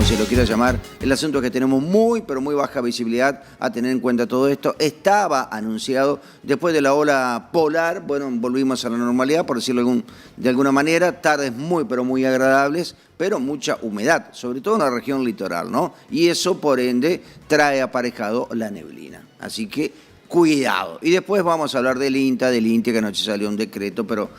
se lo quiera llamar. El asunto es que tenemos muy, pero muy baja visibilidad a tener en cuenta todo esto. Estaba anunciado después de la ola polar, bueno, volvimos a la normalidad, por decirlo de alguna manera, tardes muy, pero muy agradables, pero mucha humedad, sobre todo en la región litoral, ¿no? Y eso, por ende, trae aparejado la neblina. Así que, cuidado. Y después vamos a hablar del INTA, que anoche salió un decreto, pero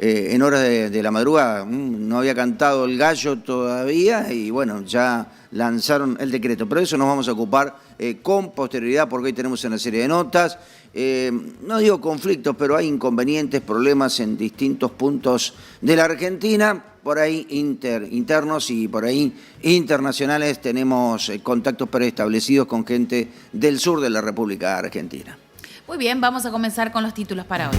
en horas de la madrugada no había cantado el gallo todavía y bueno, ya lanzaron el decreto. Pero eso nos vamos a ocupar con posterioridad porque hoy tenemos una serie de notas. No digo conflictos, pero hay inconvenientes, problemas en distintos puntos de la Argentina. Por ahí internos y por ahí internacionales tenemos contactos preestablecidos con gente del sur de la República Argentina. Muy bien, vamos a comenzar con los títulos para hoy.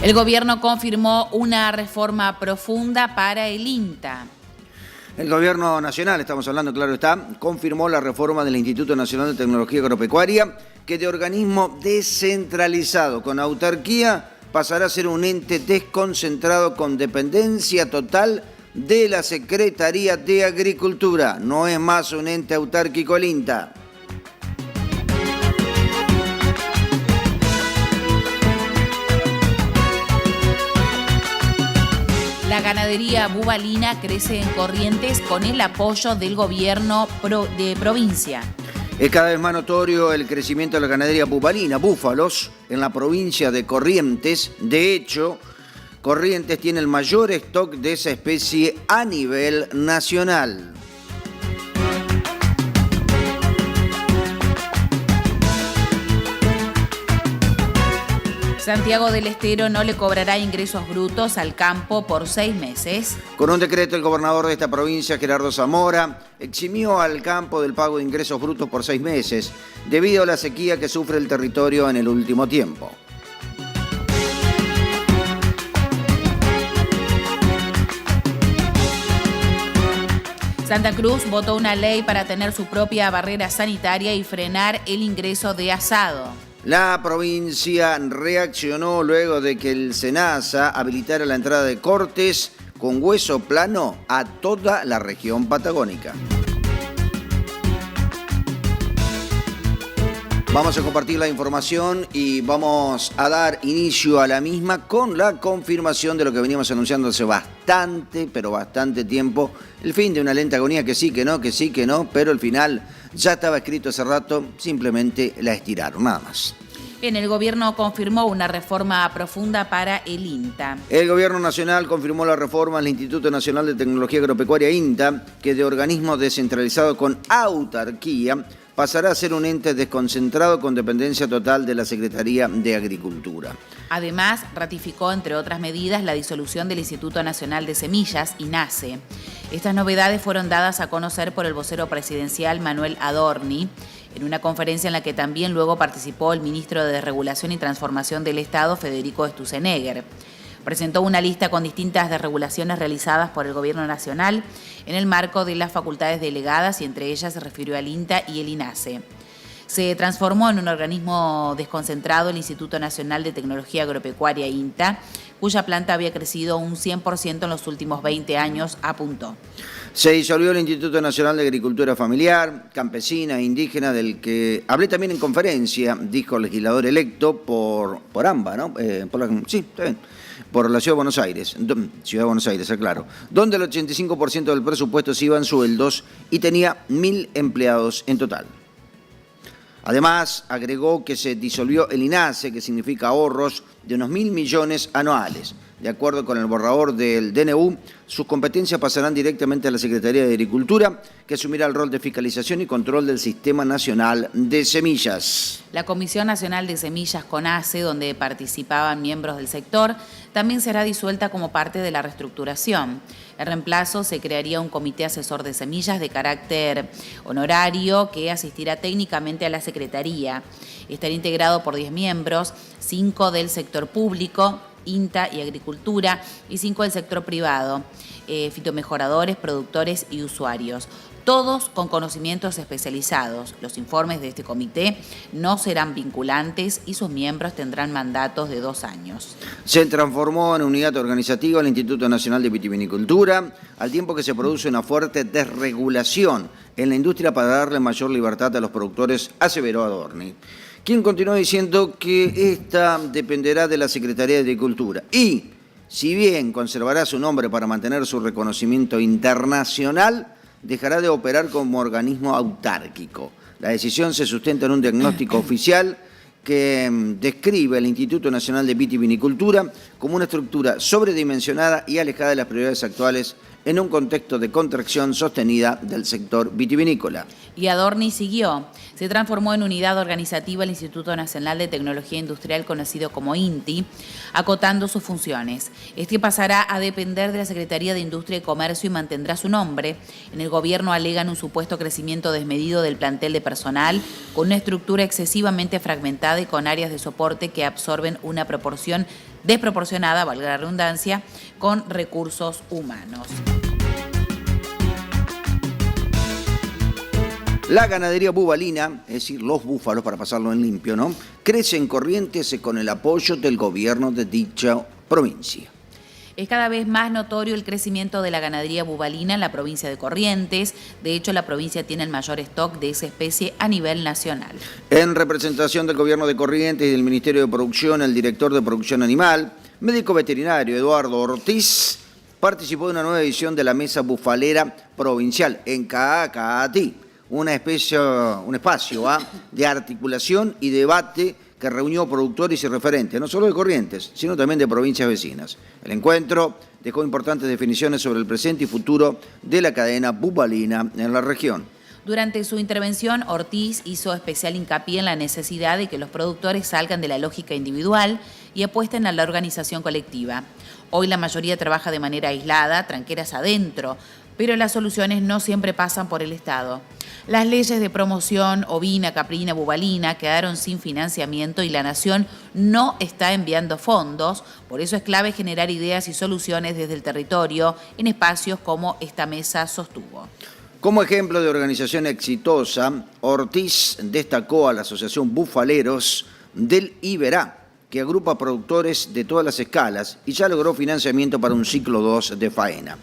El gobierno confirmó una reforma profunda para el INTA. El gobierno nacional, estamos hablando, claro está, confirmó la reforma del Instituto Nacional de Tecnología Agropecuaria, que de organismo descentralizado con autarquía pasará a ser un ente desconcentrado con dependencia total de la Secretaría de Agricultura. No es más un ente autárquico el INTA. La ganadería bubalina crece en Corrientes con el apoyo del gobierno de provincia. Es cada vez más notorio el crecimiento de la ganadería bubalina, búfalos, en la provincia de Corrientes. De hecho, Corrientes tiene el mayor stock de esa especie a nivel nacional. Santiago del Estero no le cobrará ingresos brutos al campo por 6 meses. Con un decreto, el gobernador de esta provincia, Gerardo Zamora, eximió al campo del pago de ingresos brutos por 6 meses, debido a la sequía que sufre el territorio en el último tiempo. Santa Cruz votó una ley para tener su propia barrera sanitaria y frenar el ingreso de asado. La provincia reaccionó luego de que el SENASA habilitara la entrada de cortes con hueso plano a toda la región patagónica. Vamos a compartir la información y vamos a dar inicio a la misma con la confirmación de lo que veníamos anunciando hace bastante, pero bastante tiempo. El fin de una lenta agonía que sí, que no, pero el final ya estaba escrito hace rato, simplemente la estiraron, nada más. Bien, el gobierno confirmó una reforma profunda para el INTA. El gobierno nacional confirmó la reforma al Instituto Nacional de Tecnología Agropecuaria INTA, que de organismo descentralizado con autarquía pasará a ser un ente desconcentrado con dependencia total de la Secretaría de Agricultura. Además, ratificó, entre otras medidas, la disolución del Instituto Nacional de Semillas, INASE. Estas novedades fueron dadas a conocer por el vocero presidencial Manuel Adorni, en una conferencia en la que también luego participó el ministro de Regulación y Transformación del Estado, Federico Stussenegger. Presentó una lista con distintas desregulaciones realizadas por el Gobierno Nacional en el marco de las facultades delegadas y entre ellas se refirió al INTA y el INASE. Se transformó en un organismo desconcentrado el Instituto Nacional de Tecnología Agropecuaria INTA, cuya planta había crecido un 100% en los últimos 20 años, apuntó. Se disolvió el Instituto Nacional de Agricultura Familiar, Campesina e Indígena, del que hablé también en conferencia, dijo el legislador electo por AMBA, ¿no? Sí, está bien. Por la Ciudad de Buenos Aires, aclaro, donde el 85% del presupuesto se iba en sueldos y tenía 1.000 empleados en total. Además, agregó que se disolvió el INASE, que significa ahorros de unos 1.000 millones anuales. De acuerdo con el borrador del DNU, sus competencias pasarán directamente a la Secretaría de Agricultura, que asumirá el rol de fiscalización y control del Sistema Nacional de Semillas. La Comisión Nacional de Semillas, CONASE, donde participaban miembros del sector, también será disuelta como parte de la reestructuración. En reemplazo, se crearía un comité asesor de semillas de carácter honorario que asistirá técnicamente a la Secretaría. Estará integrado por 10 miembros, 5 del sector público, INTA y Agricultura, y 5 del sector privado, fitomejoradores, productores y usuarios. todos con conocimientos especializados. Los informes de este comité no serán vinculantes y sus miembros tendrán mandatos de 2 años. Se transformó en unidad organizativa el Instituto Nacional de Vitivinicultura, al tiempo que se produce una fuerte desregulación en la industria para darle mayor libertad a los productores, aseveró Adorni, quien continuó diciendo que esta dependerá de la Secretaría de Agricultura y, si bien conservará su nombre para mantener su reconocimiento internacional, dejará de operar como organismo autárquico. La decisión se sustenta en un diagnóstico oficial que describe el Instituto Nacional de Vitivinicultura como una estructura sobredimensionada y alejada de las prioridades actuales en un contexto de contracción sostenida del sector vitivinícola. Y Adorni siguió. Se transformó en unidad organizativa el Instituto Nacional de Tecnología Industrial, conocido como INTI, acotando sus funciones. Este pasará a depender de la Secretaría de Industria y Comercio y mantendrá su nombre. En el gobierno alegan un supuesto crecimiento desmedido del plantel de personal, con una estructura excesivamente fragmentada y con áreas de soporte que absorben una proporción desproporcionada, valga la redundancia, con recursos humanos. La ganadería bubalina, es decir, los búfalos, para pasarlo en limpio, ¿no?, crece en Corrientes con el apoyo del gobierno de dicha provincia. Es cada vez más notorio el crecimiento de la ganadería bubalina en la provincia de Corrientes. De hecho, la provincia tiene el mayor stock de esa especie a nivel nacional. En representación del gobierno de Corrientes y del Ministerio de Producción, el director de Producción Animal, médico veterinario Eduardo Ortiz, participó de una nueva edición de la Mesa Bufalera Provincial en Caacatí, un espacio de articulación y debate que reunió productores y referentes, no solo de Corrientes, sino también de provincias vecinas. El encuentro dejó importantes definiciones sobre el presente y futuro de la cadena bubalina en la región. Durante su intervención, Ortiz hizo especial hincapié en la necesidad de que los productores salgan de la lógica individual y apuesten a la organización colectiva. Hoy la mayoría trabaja de manera aislada, tranqueras adentro, pero las soluciones no siempre pasan por el Estado. Las leyes de promoción ovina, caprina, bubalina quedaron sin financiamiento y la Nación no está enviando fondos. Por eso es clave generar ideas y soluciones desde el territorio en espacios como esta mesa sostuvo. Como ejemplo de organización exitosa, Ortiz destacó a la Asociación Bufaleros del Iberá, que agrupa productores de todas las escalas y ya logró financiamiento para un ciclo 2 de faena.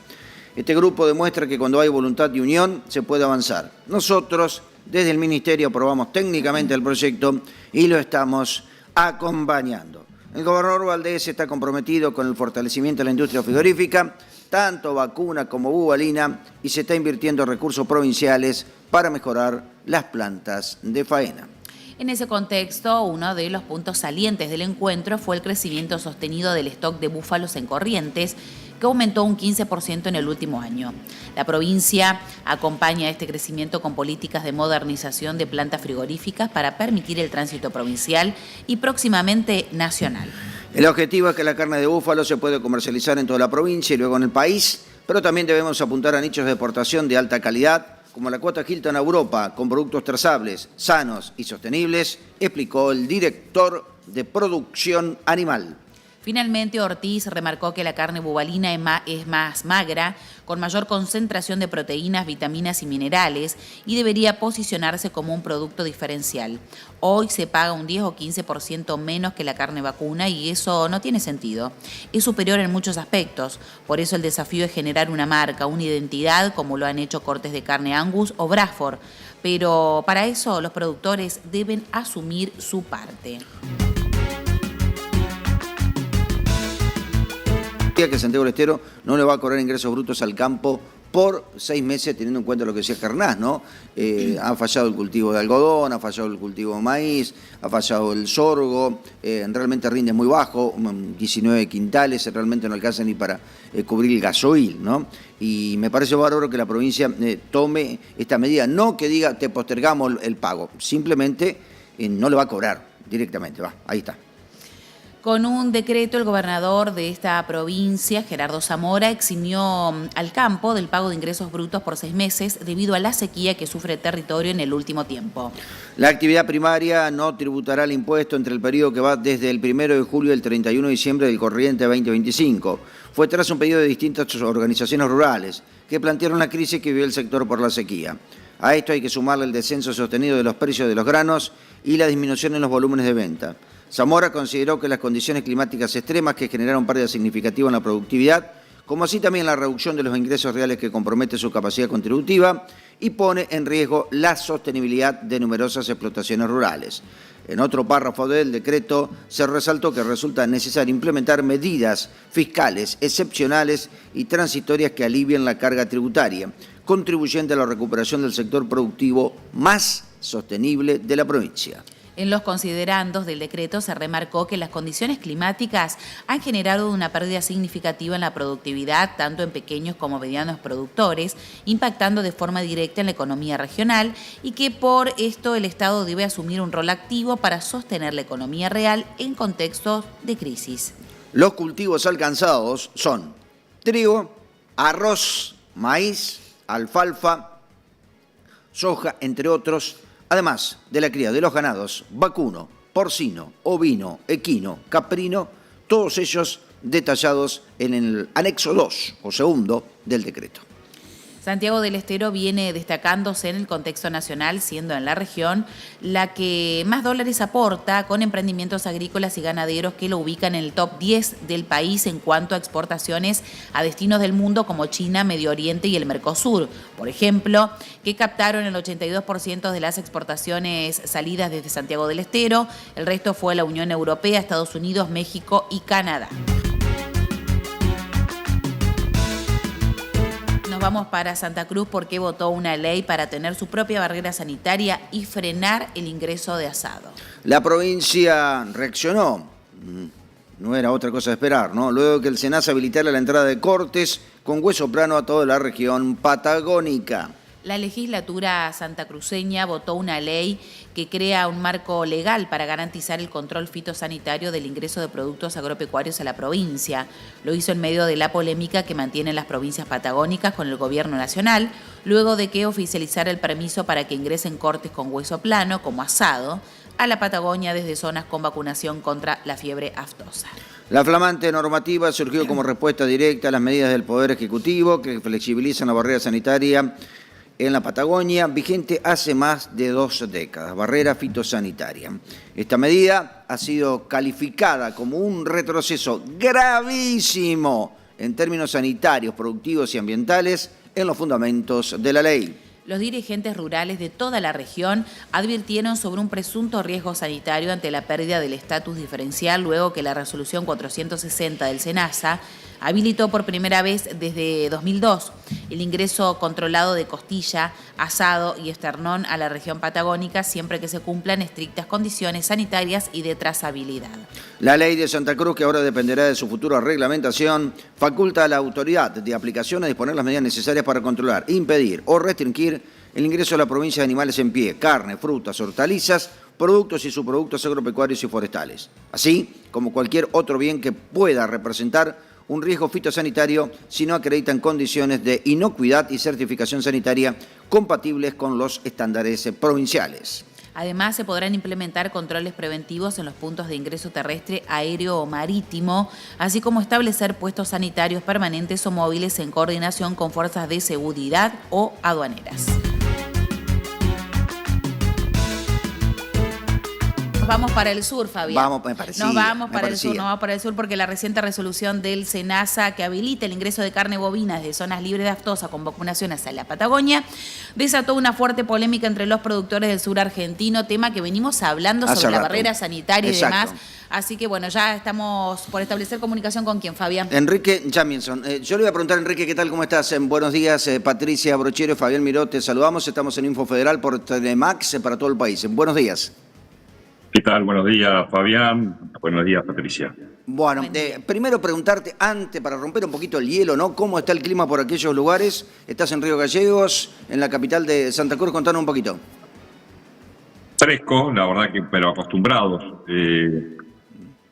Este grupo demuestra que cuando hay voluntad y unión se puede avanzar. Nosotros, desde el Ministerio, aprobamos técnicamente el proyecto y lo estamos acompañando. El gobernador Valdés está comprometido con el fortalecimiento de la industria frigorífica, tanto vacuna como bubalina, y se está invirtiendo recursos provinciales para mejorar las plantas de faena. En ese contexto, uno de los puntos salientes del encuentro fue el crecimiento sostenido del stock de búfalos en Corrientes, que aumentó un 15% en el último año. La provincia acompaña este crecimiento con políticas de modernización de plantas frigoríficas para permitir el tránsito provincial y próximamente nacional. El objetivo es que la carne de búfalo se pueda comercializar en toda la provincia y luego en el país, pero también debemos apuntar a nichos de exportación de alta calidad, como la cuota Hilton a Europa, con productos trazables, sanos y sostenibles, explicó el director de Producción Animal. Finalmente, Ortiz remarcó que la carne bubalina es más magra, con mayor concentración de proteínas, vitaminas y minerales, y debería posicionarse como un producto diferencial. Hoy se paga un 10 o 15% menos que la carne vacuna y eso no tiene sentido. Es superior en muchos aspectos, por eso el desafío es generar una marca, una identidad, como lo han hecho cortes de carne Angus o Bradford. Pero para eso los productores deben asumir su parte. Que Santiago del Estero no le va a cobrar ingresos brutos al campo por 6 meses, teniendo en cuenta lo que decía Carnás, ¿no? Ha fallado el cultivo de algodón, ha fallado el cultivo de maíz, ha fallado el sorgo, realmente rinde muy bajo, 19 quintales, realmente no alcanza ni para cubrir el gasoil, ¿no? Y me parece bárbaro que la provincia tome esta medida, no que diga te postergamos el pago, simplemente no le va a cobrar directamente, ahí está. Con un decreto, el gobernador de esta provincia, Gerardo Zamora, eximió al campo del pago de ingresos brutos por 6 meses debido a la sequía que sufre el territorio en el último tiempo. La actividad primaria no tributará el impuesto entre el periodo que va desde el 1 de julio al 31 de diciembre del corriente 2025. Fue tras un pedido de distintas organizaciones rurales que plantearon la crisis que vive el sector por la sequía. A esto hay que sumarle el descenso sostenido de los precios de los granos y la disminución en los volúmenes de venta. Zamora consideró que las condiciones climáticas extremas que generaron pérdidas significativas en la productividad, como así también la reducción de los ingresos reales que compromete su capacidad contributiva y pone en riesgo la sostenibilidad de numerosas explotaciones rurales. En otro párrafo del decreto se resaltó que resulta necesario implementar medidas fiscales excepcionales y transitorias que alivien la carga tributaria, contribuyendo a la recuperación del sector productivo más sostenible de la provincia. En los considerandos del decreto se remarcó que las condiciones climáticas han generado una pérdida significativa en la productividad, tanto en pequeños como medianos productores, impactando de forma directa en la economía regional y que por esto el Estado debe asumir un rol activo para sostener la economía real en contextos de crisis. Los cultivos alcanzados son trigo, arroz, maíz, alfalfa, soja, entre otros, además de la cría de los ganados vacuno, porcino, ovino, equino, caprino, todos ellos detallados en el anexo 2 o segundo del decreto. Santiago del Estero viene destacándose en el contexto nacional, siendo en la región la que más dólares aporta, con emprendimientos agrícolas y ganaderos que lo ubican en el top 10 del país en cuanto a exportaciones a destinos del mundo como China, Medio Oriente y el Mercosur, por ejemplo, que captaron el 82% de las exportaciones salidas desde Santiago del Estero. El resto fue la Unión Europea, Estados Unidos, México y Canadá. Vamos para Santa Cruz porque votó una ley para tener su propia barrera sanitaria y frenar el ingreso de asado. La provincia reaccionó, no era otra cosa de esperar, ¿no? Luego de que el SENASA habilitara la entrada de cortes con hueso plano a toda la región patagónica. La legislatura santacruceña votó una ley que crea un marco legal para garantizar el control fitosanitario del ingreso de productos agropecuarios a la provincia. Lo hizo en medio de la polémica que mantienen las provincias patagónicas con el gobierno nacional, luego de que oficializara el permiso para que ingresen cortes con hueso plano, como asado, a la Patagonia desde zonas con vacunación contra la fiebre aftosa. La flamante normativa surgió como respuesta directa a las medidas del Poder Ejecutivo que flexibilizan la barrera sanitaria en la Patagonia, vigente hace más de 2 décadas, barrera fitosanitaria. Esta medida ha sido calificada como un retroceso gravísimo en términos sanitarios, productivos y ambientales en los fundamentos de la ley. Los dirigentes rurales de toda la región advirtieron sobre un presunto riesgo sanitario ante la pérdida del estatus diferencial luego que la resolución 460 del SENASA habilitó por primera vez desde 2002 el ingreso controlado de costilla, asado y esternón a la región patagónica siempre que se cumplan estrictas condiciones sanitarias y de trazabilidad. La ley de Santa Cruz, que ahora dependerá de su futura reglamentación, faculta a la autoridad de aplicación a disponer las medidas necesarias para controlar, impedir o restringir el ingreso a la provincia de animales en pie, carne, frutas, hortalizas, productos y subproductos agropecuarios y forestales, así como cualquier otro bien que pueda representar un riesgo fitosanitario si no acreditan condiciones de inocuidad y certificación sanitaria compatibles con los estándares provinciales. Además, se podrán implementar controles preventivos en los puntos de ingreso terrestre, aéreo o marítimo, así como establecer puestos sanitarios permanentes o móviles en coordinación con fuerzas de seguridad o aduaneras. Vamos para el sur, Fabián. Nos vamos para el sur porque la reciente resolución del SENASA que habilita el ingreso de carne bovina desde zonas libres de aftosa con vacunación hacia la Patagonia desató una fuerte polémica entre los productores del sur argentino, tema que venimos hablando sobre la barrera sanitaria y demás. Así que bueno, ya estamos por establecer comunicación con quién, Fabián. Enrique Jamieson. Yo le voy a preguntar, Enrique, ¿qué tal? ¿Cómo estás? Buenos días, Patricia Brochero, Fabián Miró, te saludamos. Estamos en Info Federal por Telemax para todo el país. Buenos días. ¿Qué tal? Buenos días, Fabián. Buenos días, Patricia. Bueno, primero preguntarte, antes, para romper un poquito el hielo, ¿no? ¿Cómo está el clima por aquellos lugares? Estás en Río Gallegos, en la capital de Santa Cruz. Contanos un poquito. Fresco, la verdad que, pero acostumbrados.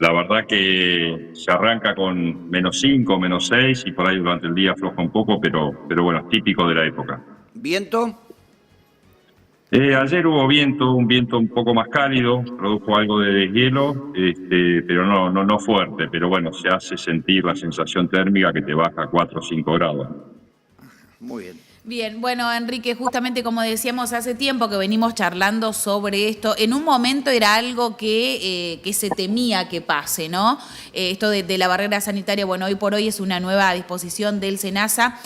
La verdad que se arranca con -5, -6 y por ahí durante el día afloja un poco, pero bueno, es típico de la época. ¿Viento? Ayer hubo viento, un viento un poco más cálido, produjo algo de deshielo, pero no fuerte, pero bueno, se hace sentir la sensación térmica que te baja 4 o 5 grados. Muy bien. Bien, bueno, Enrique, justamente como decíamos hace tiempo que venimos charlando sobre esto, en un momento era algo que se temía que pase, ¿no? Esto de la barrera sanitaria, bueno, hoy por hoy es una nueva disposición del SENASA.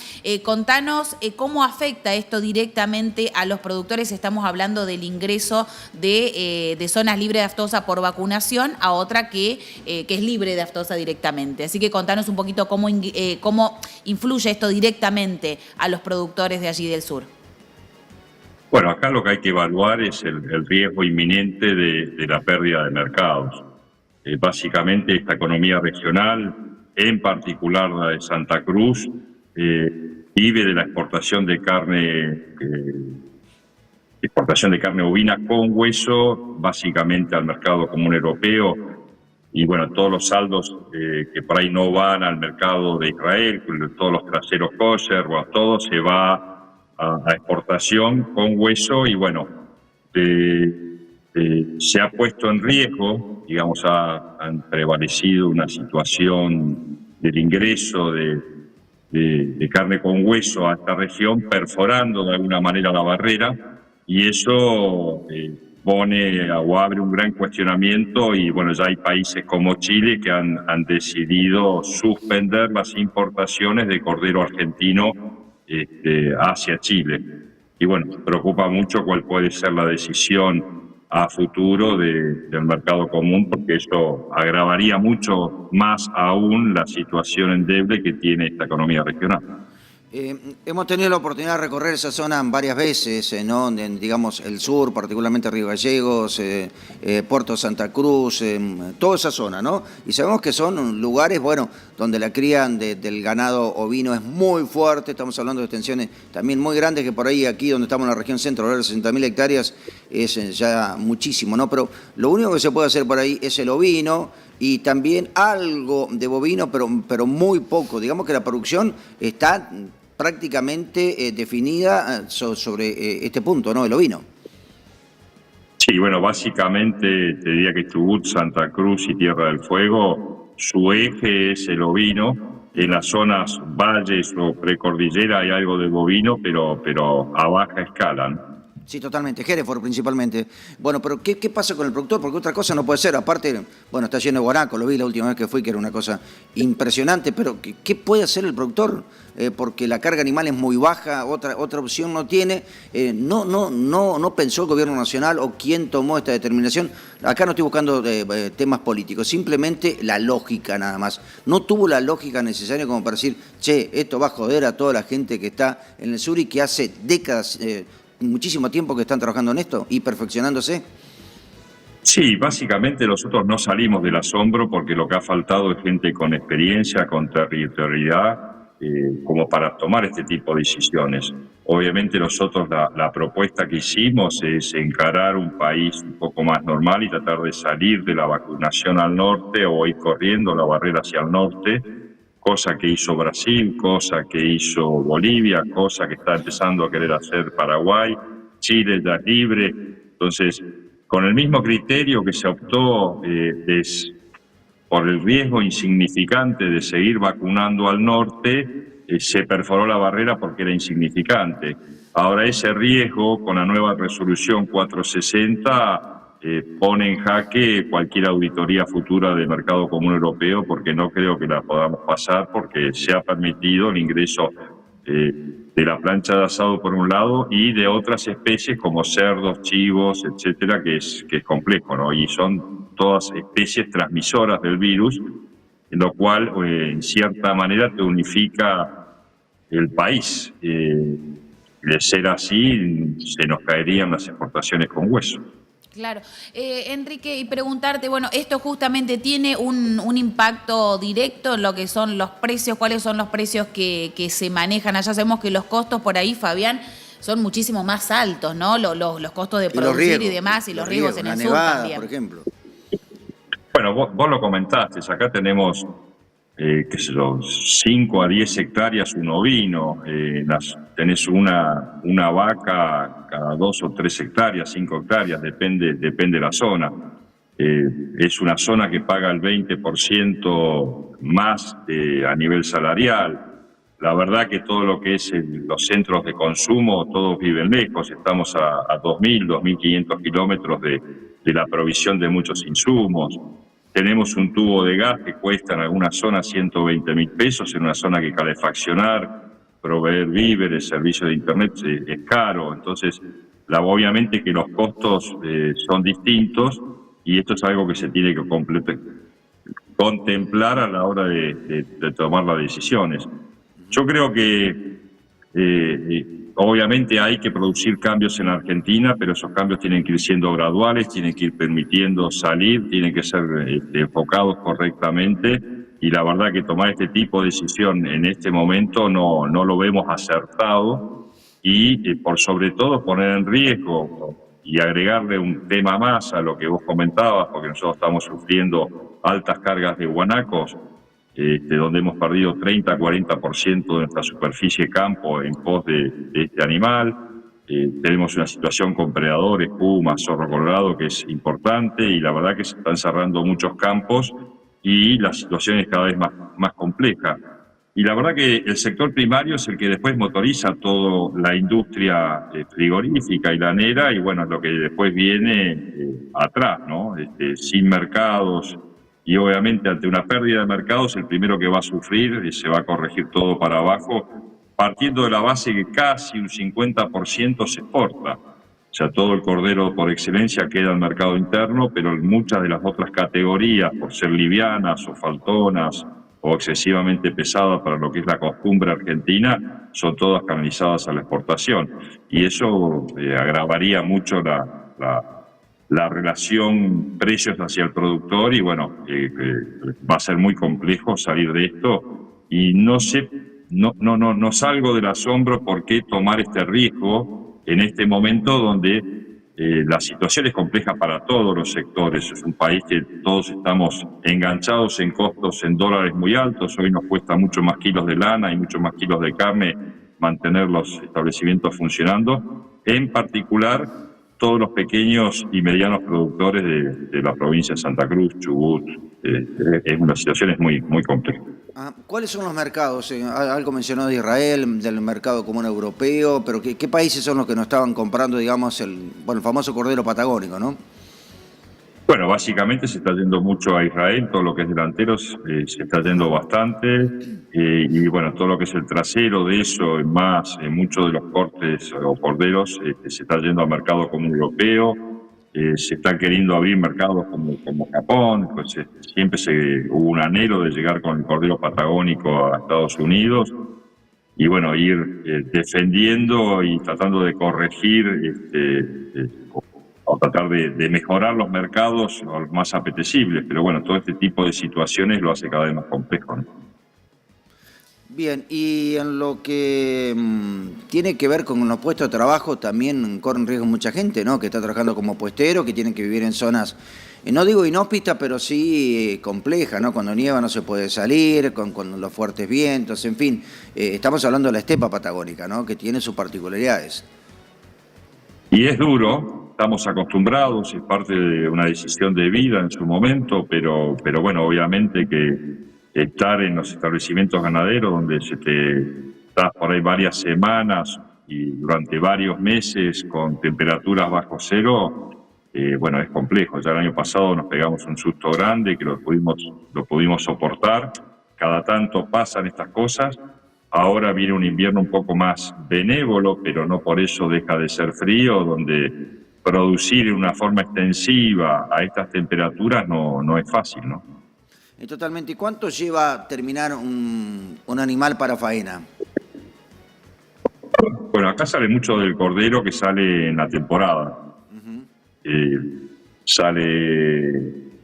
Contanos cómo afecta esto directamente a los productores. Estamos hablando del ingreso de zonas libres de aftosa por vacunación a otra que es libre de aftosa directamente. Así que contanos un poquito cómo influye esto directamente a los productores de allí del sur. Bueno, acá lo que hay que evaluar es el riesgo inminente de la pérdida de mercados. Básicamente esta economía regional, en particular la de Santa Cruz, vive de la exportación de carne ovina con hueso, básicamente al mercado común europeo. Y bueno, todos los saldos que por ahí no van al mercado de Israel, todos los traseros kosher, bueno, todo se va a exportación con hueso y bueno, se ha puesto en riesgo, digamos, ha prevalecido una situación del ingreso de carne con hueso a esta región, perforando de alguna manera la barrera, y eso pone o abre un gran cuestionamiento y bueno, ya hay países como Chile que han decidido suspender las importaciones de cordero argentino hacia Chile. Y bueno, preocupa mucho cuál puede ser la decisión a futuro del mercado común, porque eso agravaría mucho más aún la situación endeble que tiene esta economía regional. Hemos tenido la oportunidad de recorrer esa zona varias veces, ¿no? Digamos el sur, particularmente Río Gallegos, Puerto Santa Cruz, toda esa zona, ¿no? Y sabemos que son lugares, bueno, donde la cría del ganado ovino es muy fuerte, estamos hablando de extensiones también muy grandes, que por ahí aquí donde estamos en la región centro, de 60.000 hectáreas, es ya muchísimo, ¿no? Pero lo único que se puede hacer por ahí es el ovino y también algo de bovino, pero muy poco. Digamos que la producción está prácticamente definida sobre este punto, ¿no? El ovino. Sí, bueno, básicamente te diría que Chubut, Santa Cruz y Tierra del Fuego, su eje es el ovino. En las zonas valles o precordillera hay algo de bovino, pero a baja escala, ¿no? Sí, totalmente, Hereford principalmente. Bueno, pero ¿qué pasa con el productor? Porque otra cosa no puede ser, aparte, bueno, está lleno de guanaco, lo vi la última vez que fui, que era una cosa impresionante, pero ¿qué puede hacer el productor? Porque la carga animal es muy baja, otra opción no tiene. No pensó el gobierno nacional o quién tomó esta determinación. Acá no estoy buscando temas políticos, simplemente la lógica nada más. No tuvo la lógica necesaria como para decir, che, esto va a joder a toda la gente que está en el sur y que hace décadas, muchísimo tiempo que están trabajando en esto y perfeccionándose. Sí, básicamente nosotros no salimos del asombro porque lo que ha faltado es gente con experiencia, con territorialidad, como para tomar este tipo de decisiones. Obviamente nosotros la propuesta que hicimos es encarar un país un poco más normal y tratar de salir de la vacunación al norte o ir corriendo la barrera hacia el norte, cosa que hizo Brasil, cosa que hizo Bolivia, cosa que está empezando a querer hacer Paraguay, Chile ya es libre. Entonces, con el mismo criterio que se optó por el riesgo insignificante de seguir vacunando al norte, se perforó la barrera porque era insignificante. Ahora ese riesgo, con la nueva resolución 460, pone en jaque cualquier auditoría futura del mercado común europeo, porque no creo que la podamos pasar, porque se ha permitido el ingreso de la plancha de asado por un lado y de otras especies como cerdos, chivos, etcétera, que es complejo, ¿no? Y son todas especies transmisoras del virus, en lo cual en cierta manera te unifica el país. De ser así, se nos caerían las exportaciones con hueso. Claro. Enrique, y preguntarte, bueno, esto justamente tiene un impacto directo en lo que son los precios, ¿cuáles son los precios que se manejan? Allá sabemos que los costos por ahí, Fabián, son muchísimo más altos, ¿no? Los costos de producir y demás, y los riesgos en el sur también. Por ejemplo. Bueno, vos lo comentaste, acá tenemos, qué sé yo, 5 a 10 hectáreas un ovino, tenés una vaca cada 2 o 3 hectáreas, 5 hectáreas, depende de la zona. Es una zona que paga el 20% más a nivel salarial. La verdad que todo lo que es los centros de consumo, todos viven lejos, estamos a 2.000, 2.500 kilómetros de la provisión de muchos insumos. Tenemos un tubo de gas que cuesta en algunas zonas 120.000 pesos, en una zona que calefaccionar, proveer víveres, servicio de internet es caro. Entonces, obviamente que los costos son distintos y esto es algo que se tiene que contemplar a la hora de tomar las decisiones. Yo creo que obviamente hay que producir cambios en Argentina, pero esos cambios tienen que ir siendo graduales, tienen que ir permitiendo salir, tienen que ser enfocados correctamente, y la verdad que tomar este tipo de decisión en este momento no lo vemos acertado, y por sobre todo poner en riesgo y agregarle un tema más a lo que vos comentabas, porque nosotros estamos sufriendo altas cargas de guanacos, donde hemos perdido 30-40% de nuestra superficie campo en pos de este animal. Tenemos una situación con predadores, pumas, zorro colorado, que es importante, y la verdad que se están cerrando muchos campos y la situación es cada vez más compleja. Y la verdad que el sector primario es el que después motoriza toda la industria frigorífica y lanera, y bueno, es lo que después viene atrás, ¿no? Sin mercados, y obviamente ante una pérdida de mercados, el primero que va a sufrir y se va a corregir todo para abajo, partiendo de la base que casi un 50% se exporta. O sea, todo el cordero por excelencia queda en el mercado interno, pero muchas de las otras categorías, por ser livianas o faltonas o excesivamente pesadas para lo que es la costumbre argentina, son todas canalizadas a la exportación. Y eso agravaría mucho la relación precios hacia el productor, y bueno, va a ser muy complejo salir de esto, y no salgo del asombro por qué tomar este riesgo en este momento donde la situación es compleja para todos los sectores. Es un país que todos estamos enganchados en costos en dólares muy altos. Hoy nos cuesta mucho más kilos de lana y mucho más kilos de carne mantener los establecimientos funcionando, en particular todos los pequeños y medianos productores de la provincia de Santa Cruz, Chubut. Es una situación muy compleja. ¿Cuáles son los mercados? Algo mencionó de Israel, del mercado común europeo, pero ¿qué países son los que nos estaban comprando, digamos, el famoso cordero patagónico, ¿no? Bueno, básicamente se está yendo mucho a Israel, todo lo que es delanteros se está yendo bastante, y bueno, todo lo que es el trasero de eso, más muchos de los cortes o corderos se está yendo al mercado común europeo. Se está queriendo abrir mercados como Japón, pues siempre hubo un anhelo de llegar con el cordero patagónico a Estados Unidos, y bueno, ir defendiendo y tratando de corregir o tratar de mejorar los mercados más apetecibles, pero bueno, todo este tipo de situaciones lo hace cada vez más complejo, ¿no? Bien, y en lo que tiene que ver con los puestos de trabajo, también corren riesgo mucha gente, ¿no? Que está trabajando como puestero, que tienen que vivir en zonas, no digo inhóspitas, pero sí complejas, ¿no? Cuando nieva no se puede salir, con los fuertes vientos, en fin. Estamos hablando de la estepa patagónica, ¿no? Que tiene sus particularidades. Y es duro, estamos acostumbrados, es parte de una decisión de vida en su momento, pero bueno, obviamente que estar en los establecimientos ganaderos donde estás por ahí varias semanas y durante varios meses con temperaturas bajo cero, bueno, es complejo. Ya el año pasado nos pegamos un susto grande que lo pudimos soportar. Cada tanto pasan estas cosas. Ahora viene un invierno un poco más benévolo, pero no por eso deja de ser frío, donde producir de una forma extensiva a estas temperaturas no es fácil, ¿no? Totalmente. ¿Y cuánto lleva terminar un animal para faena? Bueno, acá sale mucho del cordero que sale en la temporada. Sale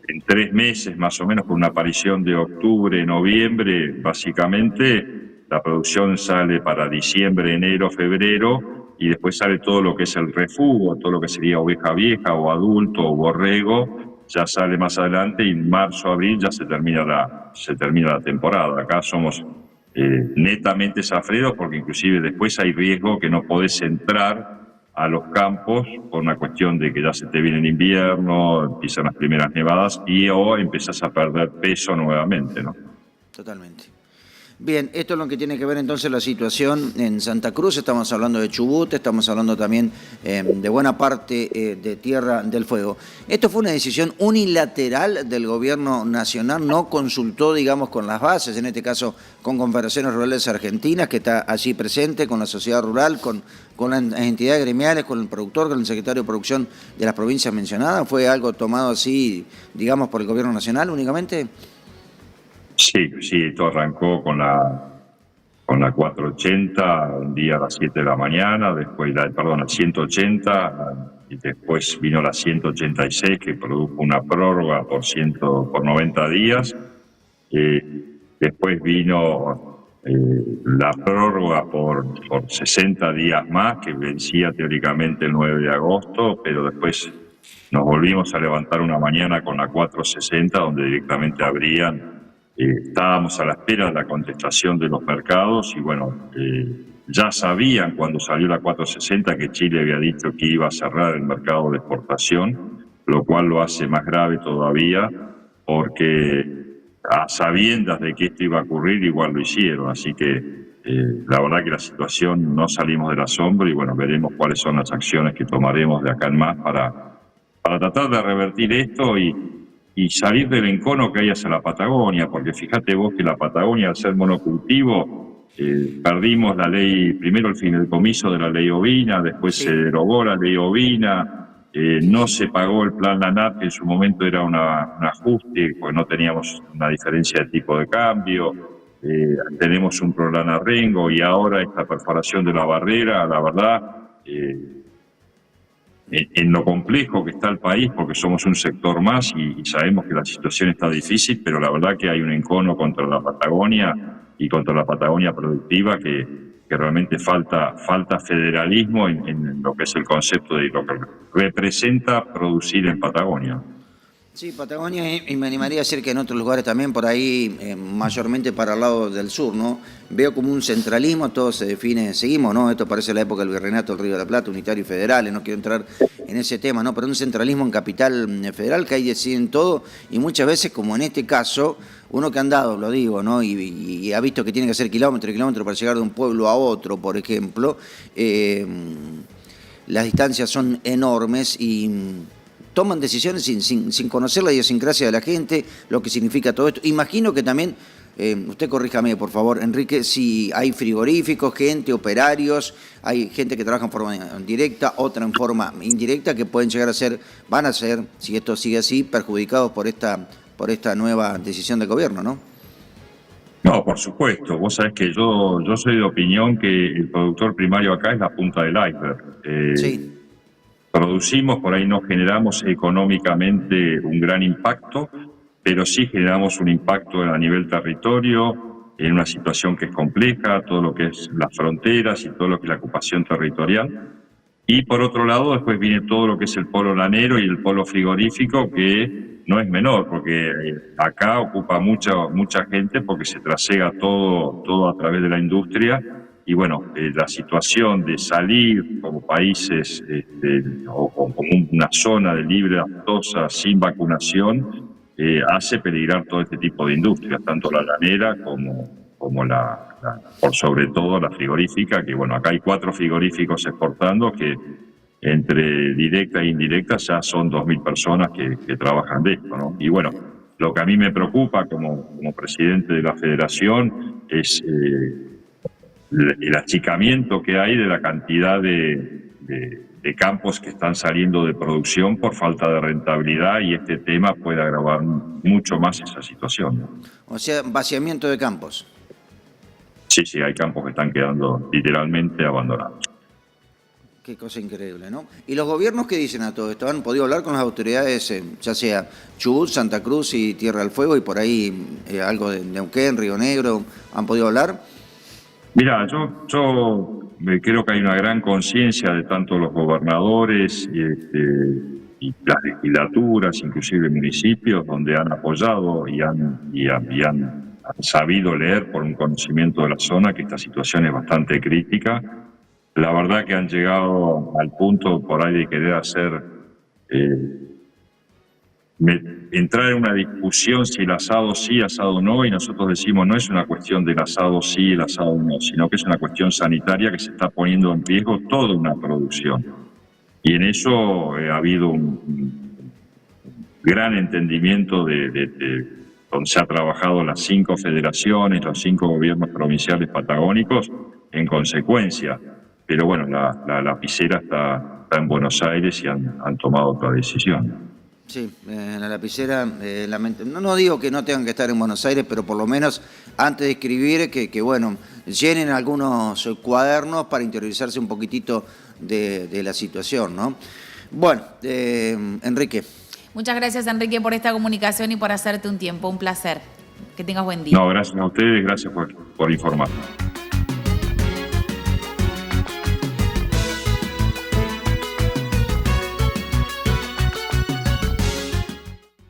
en 3 meses más o menos, con una aparición de octubre, noviembre, básicamente. La producción sale para diciembre, enero, febrero, y después sale todo lo que es el refugo, todo lo que sería oveja vieja o adulto o borrego, ya sale más adelante y en marzo, abril ya se termina la temporada. Acá somos netamente zafreros porque inclusive después hay riesgo que no podés entrar a los campos por una cuestión de que ya se te viene el invierno, empiezan las primeras nevadas o empezás a perder peso nuevamente, ¿no? Totalmente. Bien, esto es lo que tiene que ver entonces la situación en Santa Cruz, estamos hablando de Chubut, estamos hablando también de buena parte de Tierra del Fuego. ¿Esto fue una decisión unilateral del gobierno nacional? ¿No consultó, digamos, con las bases, en este caso con Confederaciones Rurales Argentinas, que está allí presente, con la sociedad rural, con las entidades gremiales, con el productor, con el secretario de producción de las provincias mencionadas? ¿Fue algo tomado así, digamos, por el gobierno nacional únicamente? Sí, esto arrancó con la 480, un día a las 7 de la mañana, después la 180, y después vino la 186, que produjo una prórroga por 90 días. Después vino la prórroga por 60 días más, que vencía teóricamente el 9 de agosto, pero después nos volvimos a levantar una mañana con la 460, donde directamente abrían. Estábamos a la espera de la contestación de los mercados y bueno, ya sabían cuando salió la 460 que Chile había dicho que iba a cerrar el mercado de exportación, lo cual lo hace más grave todavía porque a sabiendas de que esto iba a ocurrir igual lo hicieron, así que la verdad que la situación no salimos del asombro y bueno, veremos cuáles son las acciones que tomaremos de acá en más para tratar de revertir esto y salir del encono que hay hacia la Patagonia, porque fíjate vos que la Patagonia, al ser monocultivo, perdimos la ley, primero el fideicomiso de la ley ovina, después se derogó la ley ovina, no se pagó el plan LANAT, que en su momento era un ajuste, pues no teníamos una diferencia de tipo de cambio, tenemos un programa Rengo y ahora esta perforación de la barrera, la verdad, en lo complejo que está el país, porque somos un sector más y sabemos que la situación está difícil, pero la verdad que hay un encono contra la Patagonia y contra la Patagonia productiva que realmente falta federalismo en lo que es el concepto de lo que representa producir en Patagonia. Sí, Patagonia y me animaría a decir que en otros lugares también, por ahí, mayormente para el lado del sur, ¿no? Veo como un centralismo, todo se define, seguimos, ¿no? Esto parece la época del Virreinato del Río de la Plata, unitario y federales, no quiero entrar en ese tema, ¿no? Pero un centralismo en capital federal que ahí deciden todo y muchas veces, como en este caso, uno que ha andado, lo digo, ¿no? Y ha visto que tiene que hacer kilómetros y kilómetros para llegar de un pueblo a otro, por ejemplo, las distancias son enormes y toman decisiones sin conocer la idiosincrasia de la gente, lo que significa todo esto. Imagino que también, usted corríjame por favor, Enrique, si hay frigoríficos, gente, operarios, hay gente que trabaja en forma directa, otra en forma indirecta, que pueden llegar a ser, van a ser, si esto sigue así, perjudicados por esta nueva decisión del gobierno, ¿no? No, por supuesto. Vos sabés que yo soy de opinión que el productor primario acá es la punta del iceberg. Sí. Producimos, por ahí no generamos económicamente un gran impacto, pero sí generamos un impacto a nivel territorio, en una situación que es compleja, todo lo que es las fronteras y todo lo que es la ocupación territorial. Y por otro lado, después viene todo lo que es el polo lanero y el polo frigorífico, que no es menor, porque acá ocupa mucha gente porque se trasega todo a través de la industria. Y bueno, la situación de salir como países o como una zona de libre aftosa sin vacunación hace peligrar todo este tipo de industrias, tanto la lanera como por sobre todo la frigorífica, que bueno, acá hay 4 frigoríficos exportando que entre directa e indirecta ya son 2.000 personas que trabajan de esto, ¿no? Y bueno, lo que a mí me preocupa como presidente de la federación es el achicamiento que hay de la cantidad de campos que están saliendo de producción por falta de rentabilidad y este tema puede agravar mucho más esa situación, ¿no? O sea, vaciamiento de campos. Sí, hay campos que están quedando literalmente abandonados. Qué cosa increíble, ¿no? ¿Y los gobiernos qué dicen a todo esto? ¿Han podido hablar con las autoridades, ya sea Chubut, Santa Cruz y Tierra del Fuego y por ahí algo de Neuquén, Río Negro? ¿Han podido hablar? Mira, yo creo que hay una gran conciencia de tanto los gobernadores y las legislaturas, inclusive municipios, donde han apoyado y han sabido leer por un conocimiento de la zona que esta situación es bastante crítica. La verdad que han llegado al punto por ahí de querer hacer, entrar en una discusión si el asado sí, asado no, y nosotros decimos no es una cuestión del asado sí, el asado no, sino que es una cuestión sanitaria que se está poniendo en riesgo toda una producción. Y en eso ha habido un gran entendimiento donde se ha trabajado las 5 federaciones, los 5 gobiernos provinciales patagónicos en consecuencia. Pero bueno, la lapicera está en Buenos Aires y han tomado otra decisión. Sí, la lapicera, no digo que no tengan que estar en Buenos Aires, pero por lo menos antes de escribir, que bueno, llenen algunos cuadernos para interiorizarse un poquitito de la situación, ¿no? Bueno, Enrique. Muchas gracias, Enrique, por esta comunicación y por hacerte un tiempo. Un placer. Que tengas buen día. No, gracias a ustedes, gracias por informar.